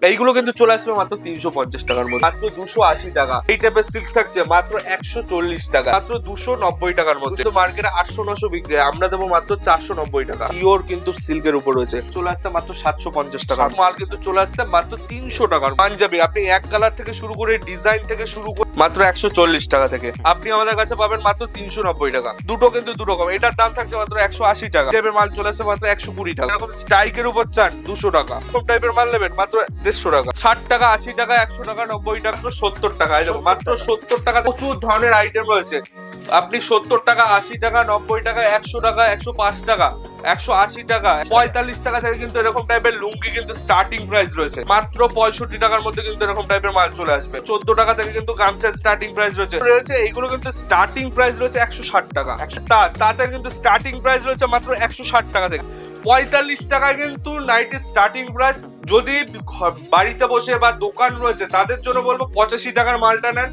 এইগুলো কিন্তু চলে আসবে মাত্র 350 টাকার মধ্যে, মাত্র 280 টাকা। এই টাইপের সিল্ক থাকছে মাত্র 140 টাকা, মাত্র 290 টাকার মধ্যে। তো মার্কেটে 800-900 বিক্রি, আমরা দেবো মাত্র 490 টাকা। পিওর কিন্তু সিল্কের উপর রয়েছে, চলে আসছে মাত্র 750 টাকা। মাল কিন্তু চলে আসছে মাত্র 300 টাকার। পাঞ্জাবি আপনি এক কালার থেকে শুরু করে ডিজাইন থেকে শুরু করে মাত্র 140 টাকা থেকে আপনি আমাদের কাছে পাবেন মাত্র 390 টাকা। দুটো কিন্তু দু রকম, এটার দাম থাকছে মাত্র 180 টাকা। টাইপের মাল চলে আসছে মাত্র 120 টাকা। এরকম স্ট্রাইকের উপর চান 200 টাকা, এরকম টাইপের মাল নেবেন মাত্র 150 টাকা। 60 টাকা, 80 টাকা, 100 টাকা, 90 টাকা, 70 টাকা। মাত্র 70 টাকা। প্রচুর ধরনের আইটেম রয়েছে। আপনি 70 টাকা, 80 টাকা, 90 টাকা, 100 টাকা, 105 টাকা, 180 টাকা, 45 টাকা থেকে কিন্তু এরকম টাইপের লুঙ্গি কিন্তু স্টার্টিং প্রাইস রয়েছে। মাত্র 65 টাকার মধ্যে কিন্তু এরকম টাইপের মাল চলে আসবে। 14 টাকা থেকে কিন্তু গামছার স্টার্টিং প্রাইস রয়েছে। এইগুলো কিন্তু স্টার্টিং প্রাইস রয়েছে 160 টাকা। তাতে কিন্তু স্টার্টিং প্রাইস রয়েছে মাত্র 160 টাকা থেকে। 45 টাকায় কিন্তু নাইটি স্টার্টিং প্রাইস। যদি বাড়িতে বসে বা দোকান রয়েছে তাদের জন্য বলবো 85 টাকার মালটা নেন,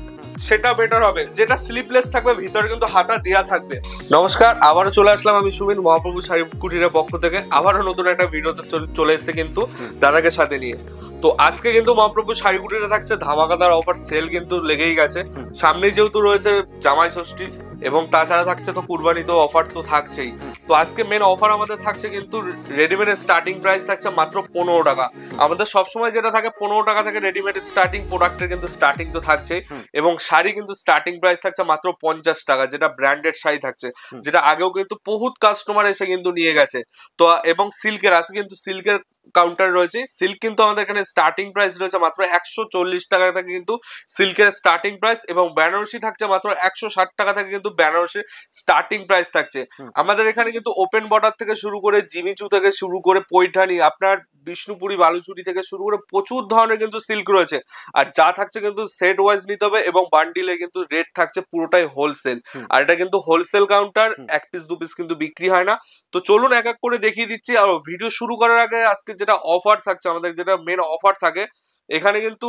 সেটা বেটার হবে। যেটা স্লিপলেস থাকবে, ভিতরে কিন্তু হাতা দেয়া থাকবে। নমস্কার, আবারও চলে আসলাম আমি সুমিত, মহাপ্রভু শাড়ি কুটিরের পক্ষ থেকে। আবারও নতুন একটা ভিডিওতে চলে এসেছে কিন্তু দাদাকে সাথে নিয়ে। তো আজকে কিন্তু মহাপ্রভু শাড়ি কুটিরে থাকছে ধামাকাদার অফার। সেল কিন্তু লেগেই গেছে। সামনে যেহেতু রয়েছে জামাই ষষ্ঠী এবং তাছাড়া থাকছে তো কুরবানি, তো অফার তো থাকছেই। তো আজকে মেন অফার আমাদের থাকছে কিন্তু রেডিমেডের স্টার্টিং প্রাইস থাকছে মাত্র 15 টাকা। আমাদের সবসময় যেটা থাকে 15 টাকা থেকে রেডিমেড স্টার্টিং প্রোডাক্টের কিন্তু স্টার্টিং তো থাকছে। এবং শাড়ি কিন্তু স্টার্টিং প্রাইস থাকছে মাত্র 50 টাকা, যেটা ব্র্যান্ডেড শাড়ি থাকছে, যেটা আগেও কিন্তু বহুত কাস্টমার এসে কিন্তু নিয়ে গেছে। তো এবং সিল্কের আছে কিন্তু সিল্কের কাউন্টার রয়েছে। সিল্ক কিন্তু আমাদের এখানে স্টার্টিং প্রাইস রয়েছে মাত্র 140 টাকা থেকে কিন্তু সিল্কের স্টার্টিং প্রাইস, এবং বেনারসি থাকছে মাত্র 160 টাকা থেকে কিন্তু বেনারসির স্টার্টিং প্রাইস থাকছে। আমাদের এখানে কিন্তু ওপেন বর্ডার থেকে শুরু করে জিমিচু থেকে শুরু করে পৈঠানি, আপনার বিষ্ণুপুরি বালুচুরি থেকে শুরু করে প্রচুর ধরনের কিন্তু সিল্ক রয়েছে। আর যা থাকছে কিন্তু সেট ওয়াইজ নিতে হবে, এবং বান্ডিলে কিন্তু রেট থাকছে পুরোটাই হোলসেল। আর এটা কিন্তু হোলসেল কাউন্টার, এক পিস দু পিস কিন্তু বিক্রি হয় না। তো চলুন এক এক করে দেখিয়ে দিচ্ছি। আর ভিডিও শুরু করার আগে আজকে যেটা অফার থাকছে, আমাদের যেটা মেন অফার থাকে, এখানে কিন্তু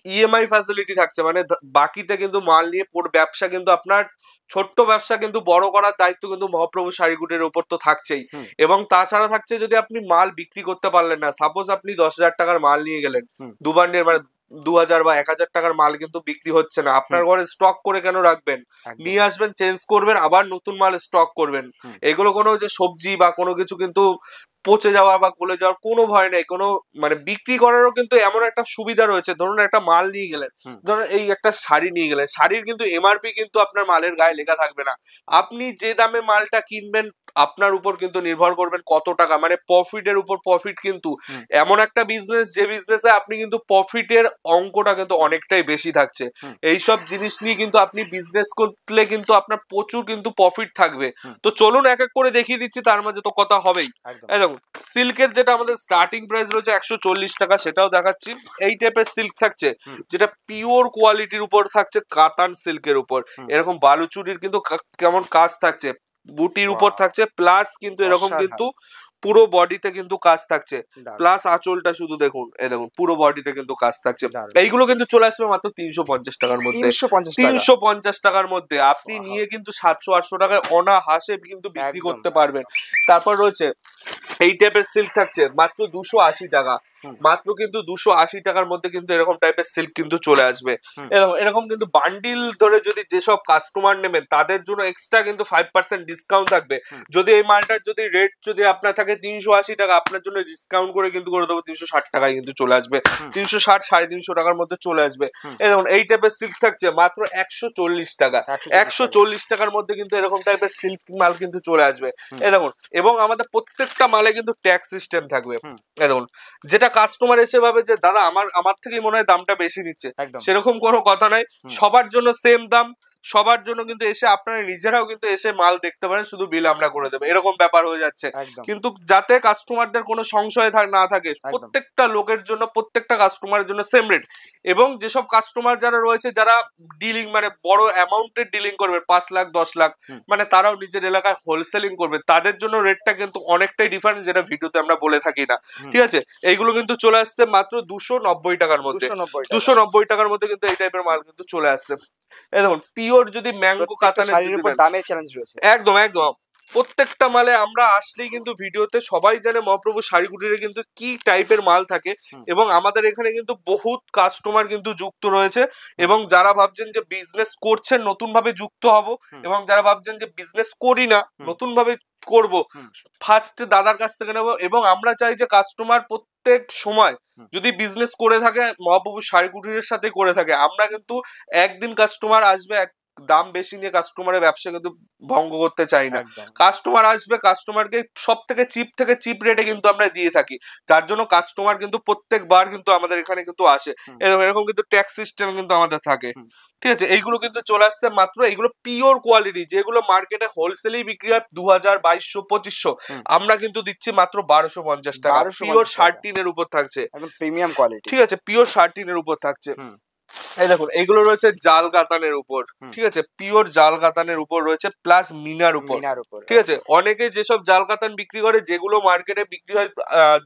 ইএমআই ফ্যাসিলিটি থাকছে। মানে বাকিতে কিন্তু মাল নিয়ে ব্যবসা কিন্তু আপনার ছোট্ট ব্যবসা কিন্তু বড় করার দায়িত্ব কিন্তু মহাপ্রভু শাড়িগুটির উপর তো থাকছেই। এবং তাছাড়া থাকছে যদি আপনি মাল বিক্রি করতে পারলেন না, সাপোজ আপনি 10,000 টাকার মাল নিয়ে গেলেন, দুবার নিয়ে মানে 2000 বা 1000 টাকার মাল কিন্তু বিক্রি হচ্ছে না, আপনার ঘরে স্টক করে কেন রাখবেন? নিয়ে আসবেন, চেঞ্জ করবেন, আবার নতুন মাল স্টক করবেন। এগুলো কোনো যে সবজি বা কোনো কিছু কিন্তু পচে যাওয়া বা গলে যাওয়ার কোনো ভয় নেই। কোনো মানে বিক্রি করারও কিন্তু এমন একটা সুবিধা রয়েছে। ধরুন একটা মাল নিয়ে গেলেন, ধরুন এই একটা শাড়ি নিয়ে গেলেন, শাড়ির কিন্তু এমআরপি কিন্তু আপনার মালের গায়ে লেখা থাকবে না। আপনি যে দামে মালটা কিনবেন আপনার উপর কিন্তু নির্ভর করবেন কত টাকা, মানে প্রফিটের উপর প্রফিট। কিন্তু এমন একটা বিজনেস যে বিজনেসে আপনি কিন্তু প্রফিটের অঙ্কটা কিন্তু অনেকটাই বেশি থাকছে। এইসব জিনিস নিয়ে কিন্তু আপনি বিজনেস করলে কিন্তু আপনার প্রচুর কিন্তু প্রফিট থাকবে। তো চলুন এক এক করে দেখিয়ে দিচ্ছি, তার মাঝে তো কথা হবেই। একদম সিল্কের যেটা আমাদের স্টার্টিং প্রাইস রয়েছে 140 টাকা, সেটাও দেখাচ্ছি। এই টাইপের সিল্ক থাকছে যেটা পিওর কোয়ালিটির উপর থাকছে, কাতান সিল্কের উপর। এরকম বালুচুরির কিন্তু কেমন কাজ থাকছে, বুটির উপর থাকছে, প্লাস কিন্তু এরকম কিন্তু পুরো বডিতে কিন্তু কাজ থাকছে, প্লাস আঁচলটা শুধু দেখুন, এই দেখুন পুরো বডিতে কিন্তু কাজ থাকছে। এইগুলো কিন্তু চলে আসবে মাত্র 350 টাকার মধ্যে। 350 টাকার মধ্যে আপনি নিয়ে কিন্তু 700-800 টাকায় অনাহাসে কিন্তু বিক্রি করতে পারবেন। তারপর রয়েছে এই টাইপের সিল্ক থাকছে মাত্র 280 টাকা। মাত্র কিন্তু 280 টাকার মধ্যে কিন্তু এরকম টাইপের সিল্ক কিন্তু চলে আসবে। এরকম কিন্তু বান্ডিল ধরে যদি যেসব কাস্টমার নেবেন তাদের জন্য এক্সট্রা কিন্তু 5% ডিসকাউন্ট থাকবে। যদি এই মালটার যদি রেট যদি আপনার থাকে 380 টাকা, আপনার জন্য ডিসকাউন্ট করে কিন্তু করে দেবো 360 টাকায় কিন্তু চলে আসবে। 360 350 টাকার মধ্যে চলে আসবে। এই টাইপের সিল্ক থাকছে মাত্র 140 টাকা। 140 টাকার মধ্যে কিন্তু এরকম টাইপের সিল্ক মাল কিন্তু চলে আসবে। দেখুন, এবং আমাদের প্রত্যেকটা মালে কিন্তু ট্যাক্স সিস্টেম থাকবে। দেখুন, যেটা কাস্টমার এসে ভাবে যে দাদা আমার থেকেই মনে হয় দামটা বেশি নিচ্ছে, সেরকম কোনো কথা নাই। সবার জন্য সেম দাম, সবার জন্য কিন্তু এসে আপনারা নিজেরাও কিন্তু এসে মাল দেখতে পারেন, শুধু বিল আমরা করে দেবো, এরকম ব্যাপার হয়ে যাচ্ছে। কিন্তু যাতে কাস্টমারদের কোনো সংশয় না থাকে, প্রত্যেকটা লোকের জন্য, প্রত্যেকটা কাস্টমারের জন্য সেম রেট। এবং যেসব কাস্টমার যারা রয়েছে, যারা ডিলিং মানে বড় অ্যামাউন্টের ডিলিং করবে, 5 লাখ 10 লাখ, মানে তারাও নিজের এলাকায় হোলসেলিং করবে, তাদের জন্য রেটটা কিন্তু অনেকটাই ডিফারেন্ট, যেটা ভিডিওতে আমরা বলে থাকি না। ঠিক আছে, এইগুলো কিন্তু চলে আসছে মাত্র 290 টাকার মধ্যে। 290 টাকার মধ্যে কিন্তু এই টাইপের মাল কিন্তু চলে আসছে। দেখুন, পিওর যদি ম্যাঙ্গো কাতানের শাড়ির উপর দামের চ্যালেঞ্জ রয়েছে। একদম একদম প্রত্যেকটা মালে আমরা আসলেই কিন্তু ভিডিওতে সবাই জানে মহাপ্রভু শাড়ি কুটিরে কিন্তু কি টাইপের মাল থাকে, এবং আমাদের এখানে কিন্তু বহুত কাস্টমার কিন্তু যুক্ত রয়েছে, এবং যারা ভাবছেন যে বিজনেস করছেন নতুন ভাবে যুক্ত হব, এবং যারা ভাবছেন যে বিজনেস করি না নতুন ভাবে করব, ফার্স্ট দাদার কাছ থেকে নেবো। এবং আমরা চাই যে কাস্টমার প্রত্যেক সময় যদি বিজনেস করে থাকে মহাপ্রভু শাড়ি কুটিরের সাথে করে থাকে, আমরা কিন্তু একদিন কাস্টমার আসবে দাম বেশি নিয়ে কাস্টমারের ব্যবসা কিন্তু ভঙ্গ করতে চাই না। কাস্টমার আসবে, কাস্টমারকে সব থেকে চিপ রেটে কিন্তু আমরা দিয়ে থাকি, যার জন্য কাস্টমার কিন্তু প্রত্যেকবার কিন্তু আমাদের এখানে কিন্তু আসে। এরকম কিন্তু ট্যাক্স সিস্টেম কিন্তু আমাদের থাকে, ঠিক আছে। এইগুলো কিন্তু চলে আসছে মাত্র, এইগুলো পিওর কোয়ালিটি, যেগুলো মার্কেটে হোলসেলেই বিক্রি হয় 2000, 2200, 2500, আমরা কিন্তু দিচ্ছি মাত্র 1250 টাকা। পিওর শার্টিনের উপর থাকছে, প্রিমিয়াম কোয়ালিটি, ঠিক আছে, পিওর শার্টিনের উপর থাকছে। এই দেখুন এইগুলো রয়েছে জাল কাতানের উপর, ঠিক আছে, পিওর জাল কাতানের উপর রয়েছে, প্লাস মিনার উপর, ঠিক আছে। অনেকে যেসব জাল কাতান বিক্রি করে যেগুলো মার্কেটে বিক্রি হয়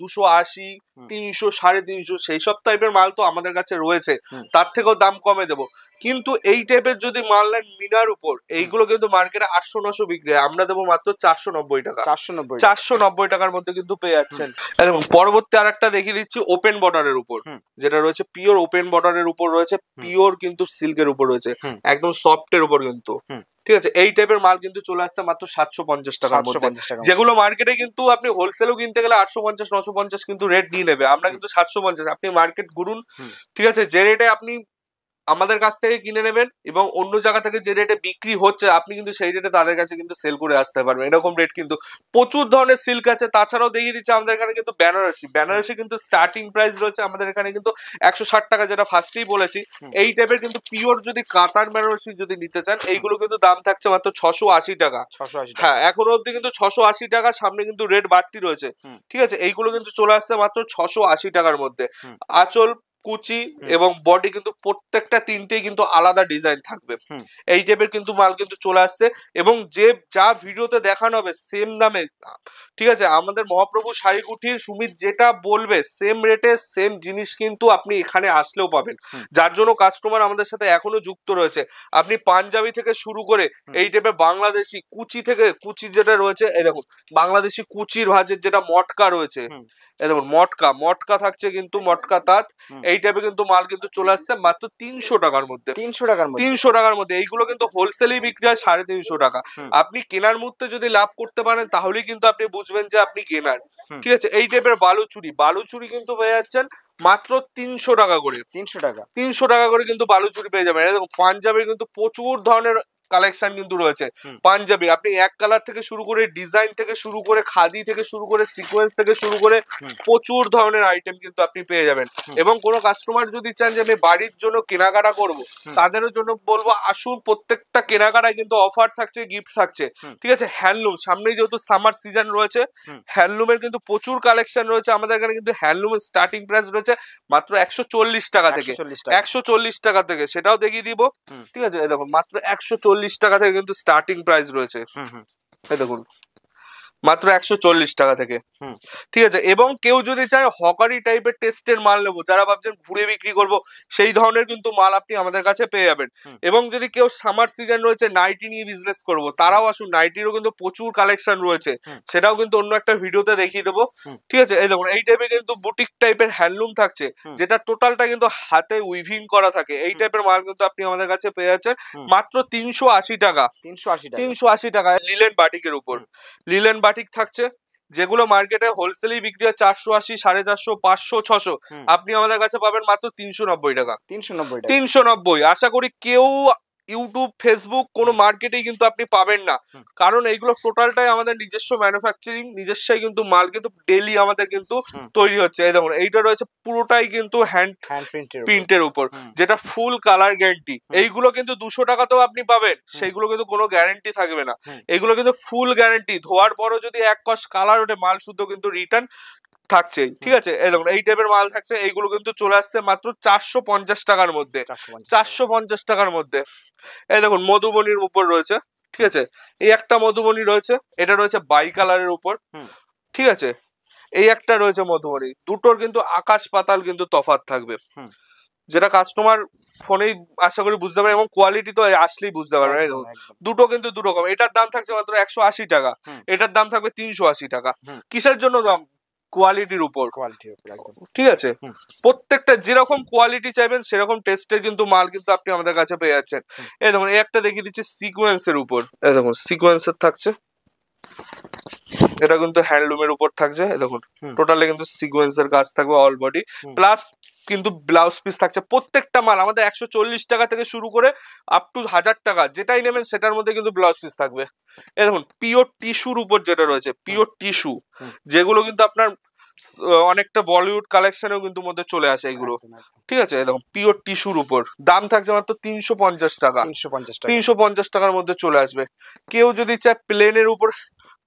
280, 300, 350, সেই সব টাইপের মাল তো আমাদের কাছে রয়েছে, তার থেকেও দাম কমে দেবো। কিন্তু এই টাইপের যদি মাল নেন মিনার উপর, এইগুলো কিন্তু মার্কেটে 800-900 বিক্রি হয়, আমরা দেবো মাত্র 490 টাকা। 490 টাকার মধ্যে কিন্তু পেয়ে যাচ্ছেন। এবং পরবর্তী আর একটা দেখিয়ে দিচ্ছি ওপেন বর্ডারের উপর, যেটা রয়েছে পিওর ওপেন বর্ডারের উপর রয়েছে, পিওর কিন্তু সিল্কের উপর রয়েছে, একদম সফটের উপর কিন্তু, ঠিক আছে। এই টাইপের মাল কিন্তু চলে আসছে মাত্র 750 টাকার মধ্যে, যেগুলো মার্কেটে কিন্তু আপনি হোলসেলও কিনতে গেলে 850, 950 কিন্তু রেট নিয়ে নেবে, আমরা কিন্তু 750। আপনি মার্কেট ঘুরুন, ঠিক আছে, যে রেটে আপনি আমাদের কাছ থেকে কিনে নেবেন এবং অন্য জায়গা থেকে যে রেটে বিক্রি হচ্ছে আপনি কিন্তু সেই রেটে তাদের কাছে কিন্তু সেল করে আসতে পারবেন, এরকম রেট কিন্তু প্রচুর ধরনের সিল্ক আছে। তাছাড়াও দেখিয়ে দিচ্ছে আমাদের এখানে কিন্তু বেনারসি কিন্তু স্টার্টিং প্রাইস রয়েছে আমাদের এখানে কিন্তু 160 টাকা, যেটা ফার্স্টেই বলেছি। এই টাইপের কিন্তু পিওর যদি কাতার বেনারসি যদি নিতে চান, এইগুলো কিন্তু দাম থাকছে মাত্র 680 টাকা। হ্যাঁ, এখনো অব্দি কিন্তু 680 টাকা, সামনে কিন্তু রেট বাড়তি রয়েছে, ঠিক আছে। এইগুলো কিন্তু চলে আসছে মাত্র 680 টাকার মধ্যে। আঁচল, কুচি এবং বডি কিন্তু প্রত্যেকটা তিনটেই কিন্তু আলাদা ডিজাইন থাকবে, এই টাইপের কিন্তু মাল কিন্তু চলে আসছে। এবং যে যা ভিডিওতে দেখানো হবে সেম দামে, ঠিক আছে, আমাদের মহাপ্রভু শাড়ি কুটির সুমিত যেটা বলবে সেম রেটে সেম জিনিস কিন্তু আপনি এখানে আসলেও পাবেন, যার জন্য কাস্টমার আমাদের সাথে এখনো যুক্ত রয়েছে। আপনি পাঞ্জাবি থেকে শুরু করে এই টাইপের বাংলাদেশি কুচি থেকে, কুচি যেটা রয়েছে এই দেখুন বাংলাদেশি কুচির ভাঁজের যেটা মটকা রয়েছে, এই দেখুন মটকা থাকছে কিন্তু, মটকা তাঁত, এই টাইপের কিন্তু মাল কিন্তু চলে আসছে মাত্র 300 টাকার মধ্যে। 300 টাকার মধ্যে এইগুলো কিন্তু হোলসেলেই বিক্রি হয় 350 টাকা। আপনি কেনার মুহূর্তে যদি লাভ করতে পারেন তাহলেই কিন্তু আপনি বুঝবেন যে আপনি কেনার, ঠিক আছে। এই টাইপের বালুচুরি কিন্তু পেয়ে যাচ্ছেন মাত্র 300 টাকা করে। 300 টাকা করে কিন্তু বালুচুরি পেয়ে যাবেন। এরকম পাঞ্জাবের কিন্তু প্রচুর ধরনের কালেকশন কিন্তু রয়েছে পাঞ্জাবি, আপনি এক কালার থেকে শুরু করে ডিজাইন থেকে শুরু করে খাদি থেকে শুরু করে সিকোয়েন্স থেকে শুরু করে প্রচুর ধরনের আইটেম কিন্তু আপনি পেয়ে যাবেন। এবং কোনো কাস্টমার যদি চান যে আমি বাড়ির জন্য কেনাকাটা করব, তাদেরও জন্য বলবো আসুন, প্রত্যেকটা কেনাকাটায় কিন্তু অফার থাকছে, গিফট থাকছে, ঠিক আছে। হ্যান্ডলুম, সামনেই যেহেতু সামার সিজন রয়েছে, হ্যান্ডলুমের কিন্তু প্রচুর কালেকশন রয়েছে আমাদের এখানে। কিন্তু হ্যান্ডলুমের স্টার্টিং প্রাইস রয়েছে মাত্র 140 টাকা থেকে, 140 টাকা থেকে, সেটাও দেখিয়ে দিব, ঠিক আছে। এই দেখুন মাত্র 140 টাকা থেকে কিন্তু স্টার্টিং প্রাইস রয়েছে, এই দেখুন মাত্র 140 টাকা থেকে, ঠিক আছে। এবং কেউ যদি চায় হকারি টাইপের টেস্টের মাল নেবো, যারা ভাবছেন ঘুরে বিক্রি করব, সেই ধরনের কিন্তু মাল আপনি আমাদের কাছে পেয়ে যাবেন। এবং যদি কেউ সামার সিজন রয়েছে নাইটি নিয়ে বিজনেস করব, তারাও আসুন, নাইটিরও কিন্তু প্রচুর কালেকশন রয়েছে, সেটাও কিন্তু অন্য একটা ভিডিওতে দেখিয়ে দেবো, ঠিক আছে। এই দেখুন এই টাইপের কিন্তু বুটিক টাইপের হ্যান্ডলুম থাকছে, যেটা টোটালটা কিন্তু হাতে উইভিং করা থাকে, এই টাইপের মাল কিন্তু আপনি আমাদের কাছে পেয়ে যাচ্ছেন মাত্র 380 টাকা। 380 টাকা লিলেন বাটিকের উপর, লিলেন বাটিক থাকছে, যেগুলো মার্কেটে হোলসেলেই বিক্রি হয় 480, 450, 500, 600, আপনি আমাদের কাছে পাবেন মাত্র 390 টাকা। 390। আশা করি কেউ ইউটিউব, ফেসবুক কোনো মার্কেটেই কিন্তু আপনি পাবেন না, কারণ এইগুলো টোটালটাই আমাদের নিজস্ব ম্যানুফ্যাকচারিং, নিজস্বই কিন্তু মাল কিন্তু ডেইলি আমাদের কিন্তু তৈরি হচ্ছে। এই দেখুন এইটা রয়েছে পুরোটাই কিন্তু হ্যান্ড প্রিন্টের উপর, যেটা ফুল কালার গ্যারান্টি। এইগুলো কিন্তু 200 টাকাতেও আপনি পাবেন, সেইগুলো কিন্তু কোনো গ্যারান্টি থাকবে না, এইগুলো কিন্তু ফুল গ্যারান্টি। ধোয়ার পরও যদি এক কস কালার ওঠে মাল শুদ্ধ কিন্তু রিটার্ন থাকছে, ঠিক আছে। এই দেখুন এই টাইপের মাল থাকছে, এইগুলো কিন্তু চলে আসছে মাত্র 450 টাকার মধ্যে, 450 টাকার মধ্যে। এই দেখুন মধুবনির উপর রয়েছে, ঠিক আছে, এই একটা মধুবনি রয়েছে, এটা রয়েছে বাই কালারের উপর, ঠিক আছে। এই একটা রয়েছে মধুবনি, দুটোর কিন্তু আকাশ পাতাল কিন্তু তফাৎ থাকবে, যেটা কাস্টমার ফোনেই আশা করি বুঝতে পারে, এবং কোয়ালিটি তো আসলেই বুঝতে পারবে। দুটো কিন্তু দু রকম। এটার দাম থাকছে মাত্র 180 টাকা, এটার দাম থাকবে 380 টাকা। কিসের জন্য দাম? কোয়ালিটির উপর। ঠিক আছে, প্রত্যেকটা যেরকম কোয়ালিটি চাইবেন সেরকম টেস্টের কিন্তু মাল কিন্তু আপনি আমাদের কাছে পেয়ে যাচ্ছেন। এই দেখুন, একটা দেখিয়ে দিচ্ছি সিকোয়েন্সের উপর। এই দেখুন সিকোয়েন্সের থাকছে, এটা কিন্তু হ্যান্ডলুমের উপর থাকছে। দেখুন টোটালি কিন্তু সিকোয়েন্সের কাজ থাকবে অল বডি, প্লাস কিন্তু ব্লাউজ পিস থাকছে। প্রত্যেকটা মাল আমাদের 140 টাকা থেকে শুরু করে আপ টু 1000 টাকা যেটাই নেবেন সেটার মধ্যে কিন্তু ব্লাউজ পিস থাকবে। এই দেখুন পিওর টিস্যুর উপর যেটা রয়েছে, পিওর টিস্যু, যেগুলো কিন্তু আপনার অনেকটা বলিউড কালেকশনেও কিন্তু মধ্যে চলে আসে এগুলো। ঠিক আছে, দেখুন পিওর টিস্যুর উপর দাম থাকছে মাত্র 350 টাকা। 350 টাকার মধ্যে চলে আসবে। কেউ যদি চায় প্লেনের উপর,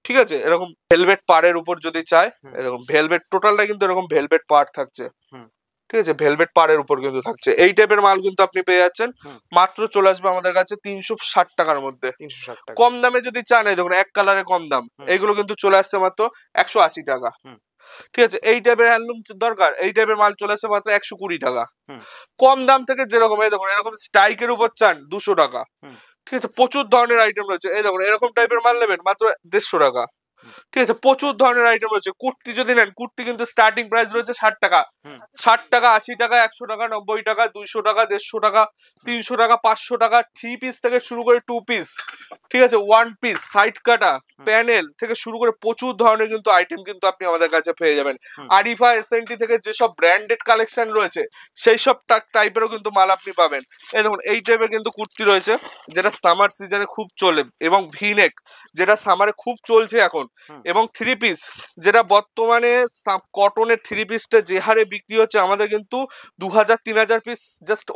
ঠিক আছে, এরকম ভেলভেট পাড়ের উপর যদি চায়, এরকম ভেলভেট টোটালটা কিন্তু এরকম ভেলভেট পাড় থাকছে। ঠিক আছে, ভেলভেট পাড়ের উপর কিন্তু থাকছে। এই টাইপের মাল কিন্তু আপনি পেয়ে যাচ্ছেন। মাত্র চলে আসবে আমাদের কাছে 360 টাকার মধ্যে। কম দামে যদি চান, এই দেখুন এক কালারে কম দাম, এইগুলো কিন্তু চলে আসছে মাত্র 180 টাকা। ঠিক আছে, এই টাইপের হ্যান্ডলুম দরকার, এই টাইপের মাল চলে আসছে মাত্র 120 টাকা। কম দাম থেকে যেরকম, এই দেখুন এরকম স্ট্রাইকের উপর চান 200 টাকা। ঠিক আছে, প্রচুর ধরনের আইটেম রয়েছে। এই দেখুন এরকম টাইপের মাল নেবেন মাত্র 150 টাকা। ঠিক আছে, প্রচুর ধরনের আইটেম রয়েছে। কুর্তি যদি নেন, কুর্তি কিন্তু স্টার্টিং প্রাইস রয়েছে 60 টাকা, 60 টাকা, 80 টাকা, 100 টাকা, 90 টাকা, 200 টাকা, 150 টাকা, 300 টাকা, 500 টাকা। 3 পিস থেকে শুরু করে 2 পিস, ঠিক আছে, 1 পিস, সাইড কাটা, প্যানেল থেকে শুরু করে প্রচুর ধরনের কিন্তু আইটেম কিন্তু আপনি আমাদের কাছে পেয়ে যাবেন। আরিফা এসএনটি থেকে যেসব ব্র্যান্ডেড কালেকশন রয়েছে সেই সব টাইপেরও কিন্তু মাল আপনি পাবেন। এই দেখুন এই টাইপের কিন্তু কুর্তি রয়েছে যেটা সামার সিজনে খুব চলে, এবং ভিনেক যেটা সামারে খুব চলছে এখন, এবং 3 পিস যেটা বর্তমানে কটনের 3 পিসটা যে হারে বিক্রি হচ্ছে, আমাদের কিন্তু 2000-3000 পিস জাস্ট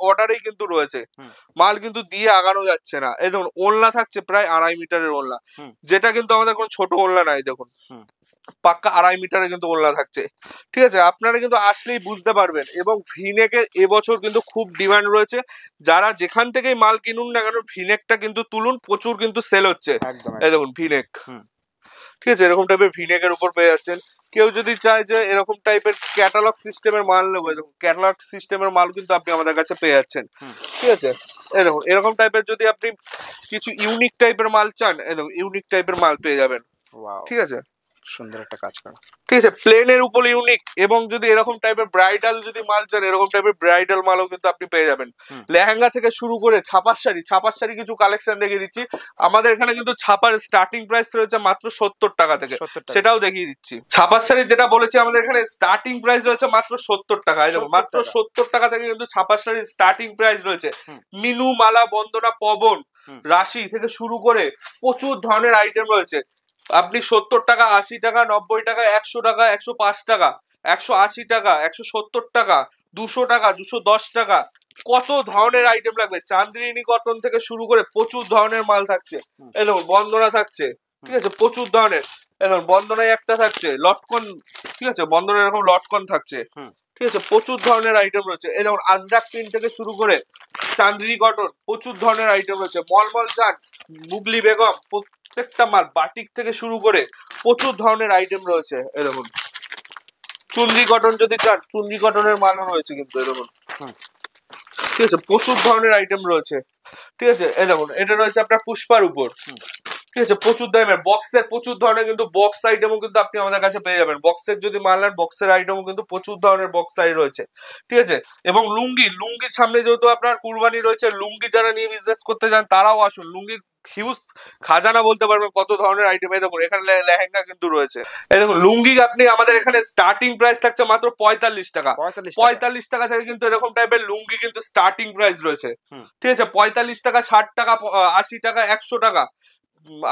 অর্ডারেই কিন্তু রয়েছে। মাল কিন্তু দিয়ে আগানো যাচ্ছে না। এই দেখুন ওড়না থাকছে প্রায় 2.5 মিটারের ওড়না, যেটা কিন্তু আমাদের কোনো ছোট ওড়না নাই। দেখুন পাক্কা 2.5 মিটারের কিন্তু ওড়না থাকছে। ঠিক আছে, আপনারা কিন্তু আসলেই বুঝতে পারবেন। এবং ভিনেকের এবছর কিন্তু খুব ডিমান্ড রয়েছে। যারা যেখান থেকেই মাল কিনুন না কেন, ভিনেকটা কিন্তু তুলুন, প্রচুর কিন্তু সেল হচ্ছে। এই দেখুন ভিনেক, ঠিক আছে, এরকম টাইপের ভিনেকের উপর পেয়ে যাচ্ছেন। কেউ যদি চায় যে এরকম টাইপের ক্যাটালগ সিস্টেমের মাল নেবো, ক্যাটালগ সিস্টেমের মাল কিন্তু আপনি আমাদের কাছে পেয়ে যাচ্ছেন। ঠিক আছে, এরকম এরকম টাইপের যদি আপনি কিছু ইউনিক টাইপের মাল চান, এরকম ইউনিক টাইপের মাল পেয়ে যাবেন। ঠিক আছে, সুন্দর একটা কাজ করা। ঠিক আছে, প্লেনের উপর ইউনিক। এবং যদি এরকম টাইপের ব্রাইডাল যদি মাল চান, এরকম টাইপের ব্রাইডাল মালও কিন্তু আপনি পেয়ে যাবেন। লেহেঙ্গা থেকে শুরু করে ছাপার শাড়ি কিছু কালেকশন দেখিয়ে দিচ্ছি। আমাদের এখানে কিন্তু ছাপার স্টার্টিং প্রাইস রয়েছে মাত্র 70 টাকা থেকে, সেটাও দেখিয়ে দিচ্ছি। ছাপার শাড়ি যেটা বলেছি, আমাদের এখানে স্টার্টিং প্রাইস রয়েছে মাত্র 70 টাকা। মাত্র 70 টাকা থেকে কিন্তু ছাপার শাড়ির স্টার্টিং প্রাইস রয়েছে। মিনু, মালা, বন্দনা, পবন, রাশি থেকে শুরু করে প্রচুর ধরনের আইটেম রয়েছে। আপনি 70 টাকা, 80 টাকা, 90 টাকা, 100 টাকা, 105 টাকা, 180 টাকা, 170 টাকা, 200 টাকা, 210 টাকা, কত ধরনের আইটেম লাগবে। চান্দ্রিনী কটন থেকে শুরু করে প্রচুর ধরনের মাল থাকছে। এরকম বন্দনা থাকছে, ঠিক আছে, প্রচুর ধরনের। এরকম বন্দনায় একটা থাকছে লটকন, ঠিক আছে, বন্দনা এরকম লটকন থাকছে। ঠিক আছে, প্রচুর ধরনের আইটেম রয়েছে। এই যেমন আজরাক প্রিন্ট থেকে শুরু করে চান্দ্রিনী কটন, প্রচুর ধরনের আইটেম রয়েছে। মলমল চান, মুগলি বেগম, প্রত্যেকটা মাল বাটিক থেকে শুরু করে প্রচুর ধরনের আইটেম রয়েছে। এরকম চুন্দ্রি কটন যদি চান, চুন্দ্রি কটনের মালও রয়েছে কিন্তু এরকম। ঠিক আছে, প্রচুর ধরনের আইটেম রয়েছে। ঠিক আছে, এই দেখুন এটা রয়েছে আপনার পুষ্পার উপর। ঠিক আছে, প্রচুর দামের বক্সের প্রচুর ধরনের কিন্তু বক্স আইটেমও কিন্তু আপনি আমাদের কাছে পেয়ে যাবেন। বক্সের যদি মাল নেন, বক্সের আইটেমও কিন্তু প্রচুর ধরনের বক্স আই রয়েছে। ঠিক আছে, এবং লুঙ্গির সামনে যেহেতু আপনার কুরবানি রয়েছে, লুঙ্গি যারা নিয়ে বিজনেস করতে চান তারাও আসুন। লুঙ্গির হিউজ খাজানা বলতে পারবেন কত ধরনের আইটেম। এই দেখুন এখানে লেহেঙ্গা কিন্তু রয়েছে। এই দেখুন লুঙ্গি আপনি আমাদের এখানে স্টার্টিং প্রাইস থাকছে মাত্র 45 টাকা। 45 টাকা থেকে কিন্তু এরকম টাইপের লুঙ্গি কিন্তু স্টার্টিং প্রাইস রয়েছে। ঠিক আছে, 45 টাকা, 60 টাকা, 80 টাকা, 100 টাকা।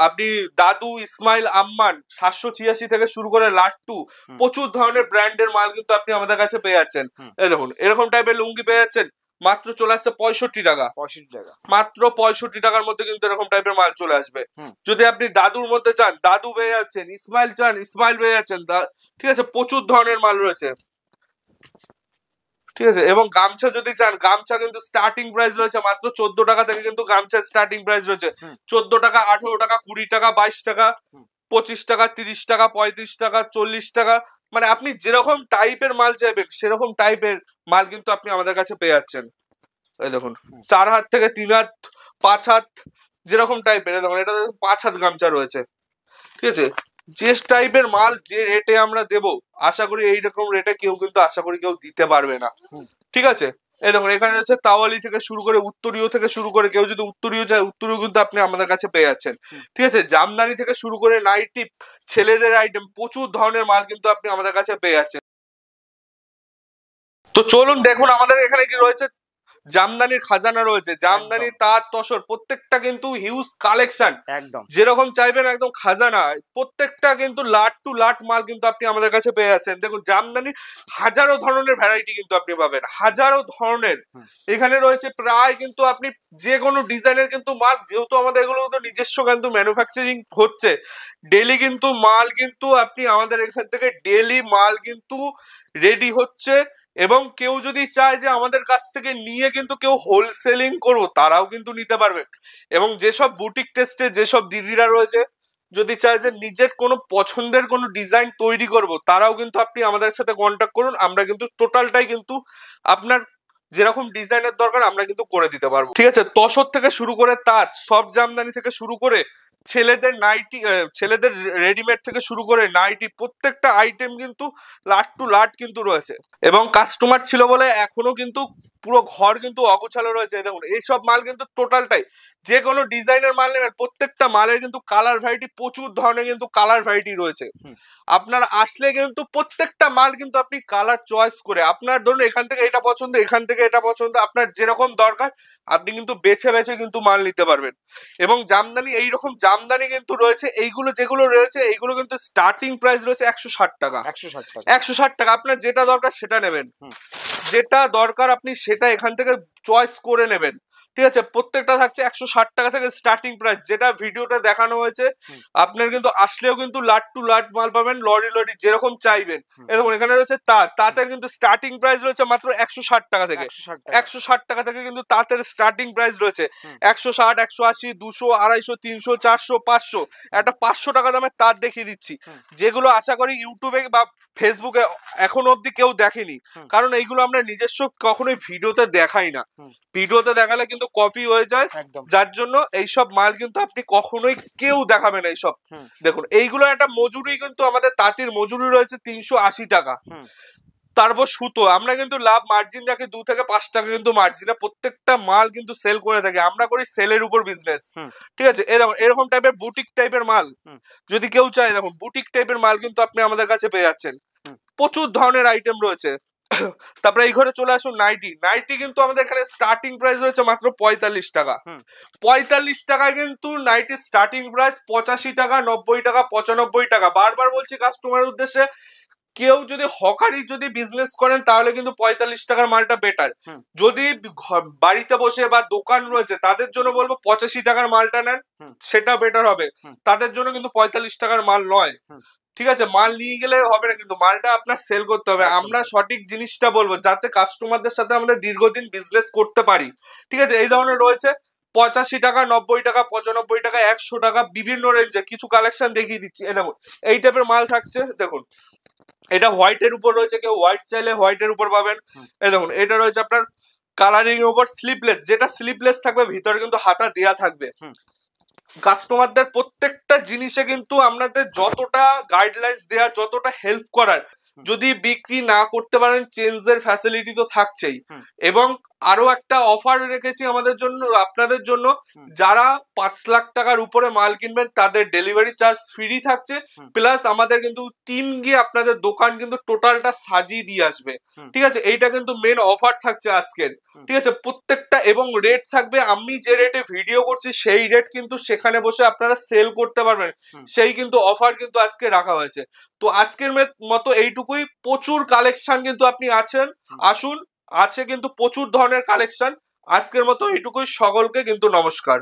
আপনি দাদু, ইসমাইল, আম্মান 786 থেকে শুরু করে লাট্টু, প্রচুর ধরনের ব্র্যান্ডের মাল কিন্তু আপনি আমাদের কাছে পেয়ে যাচ্ছেন। এই দেখুন এরকম টাইপের লুঙ্গি পেয়ে যাচ্ছেন মাত্র চলে আসছে 65 টাকা। মাত্র 65 টাকার মধ্যে কিন্তু এরকম টাইপের মাল চলে আসবে। যদি আপনি দাদুর মধ্যে চান, দাদু পেয়ে যাচ্ছেন। ইসমাইল চান, ইসমাইল পেয়ে যাচ্ছেন। ঠিক আছে, প্রচুর ধরনের মাল রয়েছে। ঠিক আছে, এবং গামছা যদি চান, গামছা কিন্তু স্টার্টিং প্রাইস রয়েছে মাত্র 14 টাকা থেকে কিন্তু গামছা স্টার্টিং প্রাইস রয়েছে। 14 টাকা, 18 টাকা, 20 টাকা, 22 টাকা, 25 টাকা, 30 টাকা, 35 টাকা, 40 টাকা, মানে আপনি যেরকম টাইপের মাল চাইবেন সেরকম টাইপের মাল কিন্তু আপনি আমাদের কাছে পেয়ে যাচ্ছেন। এই দেখুন 4 হাত থেকে 3 হাত 5 হাত যেরকম টাইপের, দেখুন এটা 5 হাত গামছা রয়েছে, ঠিক আছে। যে টাইপের মাল যে রেটে আমরা দেব, আশা করি এইরকম রেটে কেউ কিন্তু আশা করি কেউ দিতে পারবে না, ঠিক আছে। এই দেখুন এখানে রয়েছে তাওয়ালি থেকে শুরু করে উত্তরীয় থেকে শুরু করে, কেউ যদি উত্তরীয় চায় উত্তরীয় কিন্তু আপনি আমাদের কাছে পেয়ে যাচ্ছেন, ঠিক আছে। জামদানি থেকে শুরু করে নাইটি, ছেলেদের আইটেম, প্রচুর ধরনের মাল কিন্তু আপনি আমাদের কাছে পেয়ে যাচ্ছেন। তো চলুন দেখুন আমাদের এখানে কি রয়েছে। জামদানির খাজানা রয়েছে, জামদানি তাঁত তসর প্রত্যেকটা কিন্তু হিউজ কালেকশন, একদম যেরকম চাইবেন একদম খাজানা, প্রত্যেকটা কিন্তু লাট টু লাট মাল কিন্তু আপনি আমাদের কাছে পেয়ে যাচ্ছেন। দেখুন জামদানির হাজারো ধরনের ভ্যারাইটি কিন্তু আপনি পাবেন, হাজারো ধরনের। এখানে রয়েছে প্রায় কিন্তু আপনি যে কোনো ডিজাইনের কিন্তু মাল, যেহেতু আমাদের এগুলো তো নিজস্ব কিন্তু ম্যানুফ্যাকচারিং হচ্ছে, ডেলি কিন্তু মাল কিন্তু আপনি আমাদের এখান থেকে ডেলি মাল কিন্তু রেডি হচ্ছে। এবং কেউ যদি চায় যে আমাদের কাছ থেকে নিয়ে কিন্তু কেউ হোলসেলিং করবো, তারাও কিন্তু নিতে পারবে। এবং যেসব বুটিক টেস্টে যেসব দিদিরা রয়েছে, যদি চায় যে নিজের কোনো পছন্দের কোনো ডিজাইন তৈরি করব, তারাও কিন্তু আপনি আমাদের সাথে কন্ট্যাক্ট করুন, আমরা কিন্তু টোটালটাই কিন্তু আপনার যেরকম ডিজাইনের দরকার আমরা কিন্তু করে দিতে পারবো, ঠিক আছে। তসর থেকে শুরু করে তাঁত, সব জামদানি থেকে শুরু করে ছেলেদের নাইটি, ছেলেদের রেডিমেড থেকে শুরু করে নাইটি, প্রত্যেকটা আইটেম কিন্তু লাট টু লাট কিন্তু রয়েছে। এবং কাস্টমার ছিল বলে এখনো কিন্তু পুরো ঘর কিন্তু অগোছালো রয়েছে। দেখুন এইসব মাল কিন্তু টোটালটাই, যে কোনো ডিজাইনের মাল নেবেন, প্রত্যেকটা মালের কিন্তু কালার ভ্যারাইটি, প্রচুর ধরনের কিন্তু কালার ভ্যারাইটি রয়েছে। আপনার আসলে কিন্তু প্রত্যেকটা মাল কিন্তু আপনি কালার চয়েস করে, আপনার ধরুন এখান থেকে এটা পছন্দ, এখান থেকে এটা পছন্দ, আপনার যেরকম দরকার আপনি কিন্তু বেছে বেছে কিন্তু মাল নিতে পারবেন। এবং জামদানি, এইরকম জামদানি কিন্তু রয়েছে, এইগুলো যেগুলো রয়েছে এইগুলো কিন্তু স্টার্টিং প্রাইস রয়েছে 160 টাকা। 160 টাকা, আপনার যেটা দরকার সেটা নেবেন, যেটা দরকার আপনি সেটা এখান থেকে চয়েস করে নেবেন, ঠিক আছে। প্রত্যেকটা থাকছে 160 টাকা থেকে স্টার্টিং প্রাইস, যেটা ভিডিওটা দেখানো হয়েছে। আপনার কিন্তু আসলেও কিন্তু লাট টু লাট মাল পাবেন, লরি লরি যেরকম চাইবেন। এবং এখানে রয়েছে তাঁত, তাঁতের কিন্তু স্টার্টিং প্রাইস রয়েছে মাত্র 160 টাকা থেকে, 160 টাকা থেকে কিন্তু তাঁতের স্টার্টিং প্রাইস রয়েছে। 160, 180, 200, 250, 300, 400, 500, একটা 500 টাকা দামের তাঁত দেখিয়ে দিচ্ছি, যেগুলো আশা করি ইউটিউবে বা ফেসবুকে এখন অব্দি কেউ দেখেনি, কারণ এইগুলো আমরা নিজস্ব কখনোই ভিডিওতে দেখাই না। ভিডিওতে দেখালে কিন্তু কপি হয়ে যায়, যার জন্য এইসব মাল কিন্তু আপনি কখনোই কেউ দেখাবে না এইসব। দেখুন এইগুলো একটা মজুরি, কিন্তু আমাদের তাঁতির মজুরি রয়েছে 380 টাকা। তারপর সুতো, আমরা কিন্তু লাভ মার্জিন রাখি 2 থেকে 5 টাকা কিন্তু মার্জিনে প্রত্যেকটা মাল কিন্তু সেল করে থাকি, আমরা করি সেলের উপর বিজনেস, ঠিক আছে। এরকম টাইপের বুটিক টাইপের মাল যদি কেউ চায়, দেখুন বুটিক টাইপের মাল কিন্তু আপনি আমাদের কাছে পেয়ে যাচ্ছেন, প্রচুর ধরনের আইটেম রয়েছে। তারপরে এই ঘরে চলে আসুন নাইটি, নাইটি কিন্তু আমাদের এখানে স্টার্টিং প্রাইস রয়েছে মাত্র 45 টাকা। 45 টাকায় কিন্তু নাইটি স্টার্টিং প্রাইস, 85 টাকা, 90 টাকা, 95 টাকা। বারবার বলছি কাস্টমারের উদ্দেশ্যে, কেউ যদি হকারি যদি বিজনেস করেন তাহলে কিন্তু 45 টাকার মালটা বেটার। যদি বাড়িতে বসে বা দোকান রয়েছে তাদের জন্য বলবো 85 টাকার মালটা নেন, সেটা বেটার হবে। তাদের জন্য কিন্তু 45 টাকার মাল নয়, ঠিক আছে। মাল নিয়ে গেলে হবে না, কিন্তু মালটা আপনার সেল করতে হবে। আমরা সঠিক জিনিসটা বলবো যাতে কাস্টমারদের সাথে আমরা দীর্ঘদিন বিজনেস করতে পারি, ঠিক আছে। এই ধরনের রয়েছে 85 টাকা, 90 টাকা, 95 টাকা, 100 টাকা, বিভিন্ন রেঞ্জে কিছু কালেকশন দেখিয়ে দিচ্ছি। দেখুন এই টাইপের মাল থাকছে, দেখুন এটা হোয়াইটের উপর রয়েছে, কেউ হোয়াইট চাইলে হোয়াইটের উপর পাবেন। এই দেখুন এটা রয়েছে আপনার কালারিং এর উপর স্লিপলেস, যেটা স্লিপলেস থাকবে ভিতরে কিন্তু হাতা দেয়া থাকবে। কাস্টমারদের প্রত্যেকটা জিনিসে কিন্তু আপনাদের যতটা গাইডলাইন্স দেওয়ার, যতটা হেল্প করার, যদি বিক্রি না করতে পারেন চেঞ্জের ফ্যাসিলিটি তো থাকছেই। এবং আরো একটা অফার রেখেছি আমাদের জন্য, আপনাদের জন্য, যারা 5 লাখ টাকার উপরে মাল কিনবেন তাদের ডেলিভারি চার্জ ফ্রি থাকছে, প্লাস আমাদের কিন্তু টিম গিয়ে আপনাদের দোকান কিন্তু টোটালটা সাজিয়ে দিয়ে আসবে, ঠিক আছে। এইটা কিন্তু মেন অফার থাকছে আজকের, ঠিক আছে। প্রত্যেকটা এবং রেট থাকবে, আমি যে রেটে ভিডিও করছি সেই রেট কিন্তু সেখানে বসে আপনারা সেল করতে পারবেন, সেই কিন্তু অফার কিন্তু আজকে রাখা হয়েছে। তো আজকের মতো এইটুকুই, প্রচুর কালেকশন কিন্তু আপনি আসুন, আছে কিন্তু প্রচুর ধরনের কালেকশন। আজকের মতো এইটুকুই, সকলকে কিন্তু নমস্কার।